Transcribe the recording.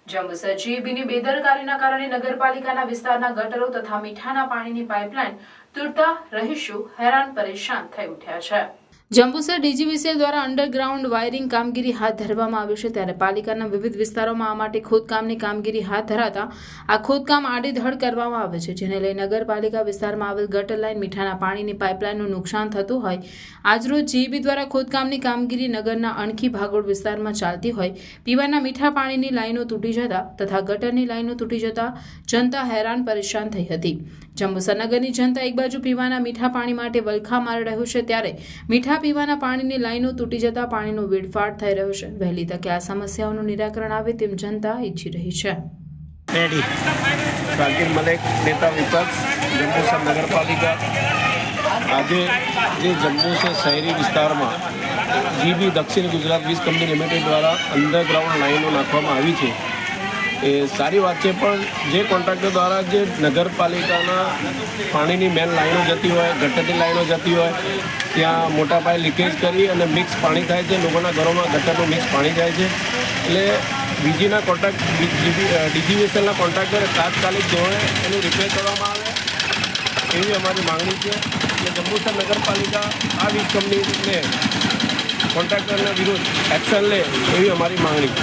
જંબુસર જીબીની બેદરકારીના કારણે નગરપાલિકાના વિસ્તારના ગટરો તથા મીઠાના પાણીની પાઇપલાઇન તૂટતા રહીશો હેરાન પરેશાન થઈ ઉઠ્યા છે। જંબુસર ડીજીવીસીએલ દ્વારા અંડરગ્રાઉન્ડ વાયરિંગ કામગીરી હાથ ધરવામાં આવી છે, ત્યારે પાલિકાના વિવિધ વિસ્તારોમાં આ માટે ખોદકામની કામગીરી હાથ ધરાતા આ ખોદકામ આડેધડ કરવામાં આવે છે, જેને લઈ નગરપાલિકા વિસ્તારમાં આવેલ ગટર લાઇન મીઠાના પાણીની પાઇપલાઇનનું નુકસાન થતું હોય। આજરોજ જીબી દ્વારા ખોદકામની કામગીરી નગરના અણખી ભાગોળ વિસ્તારમાં ચાલતી હોય પીવાના મીઠા પાણીની લાઈનો તૂટી જતા તથા ગટરની લાઈનો તૂટી જતા જનતા હેરાન પરેશાન થઈ હતી। જંબુસર નગરની જનતા એક બાજુ પીવાના મીઠા પાણી માટે વલખા મારી રહ્યું છે, ત્યારે મીઠા પીવાના પાણીની લાઈનો તૂટી જતા પાણીનો વેડફાટ થઈ રહ્યો છે। વહેલી તકે આ સમસ્યાઓનું નિરાકરણ આવે તેમ જનતા ઈચ્છી રહી છે। શાકિર મલેક, નેતા વિપક્ષ, જંબુસર નગરપાલિકા। આજે જે જંબુસર શહેરી વિસ્તારમાં જીબી દક્ષિણ ગુજરાત વીજ કંપની લિમિટેડ દ્વારા અંડરગ્રાઉન્ડ લાઈનો નાખવામાં આવી છે એ સારી વાત છે, પણ જે કોન્ટ્રાક્ટર દ્વારા જે નગરપાલિકાના પાણીની મેન લાઈનો જતી હોય, ગટરની લાઈનો જતી હોય, ત્યાં મોટા પાયે લીકેજ કરી અને મિક્સ પાણી થાય છે, લોકોના ઘરોમાં ગટરનું મિક્સ પાણી જાય છે। એટલે વીજીના ડીજીવીસીએલના કોન્ટ્રાક્ટરે તાત્કાલિક ધોરણે એનું રિપેર કરવામાં આવે એવી અમારી માંગણી છે। એટલે જંબુસર નગરપાલિકા આ વીજ કંપનીને કોન્ટ્રાક્ટરના વિરુદ્ધ એક્શન લે એવી અમારી માંગણી છે।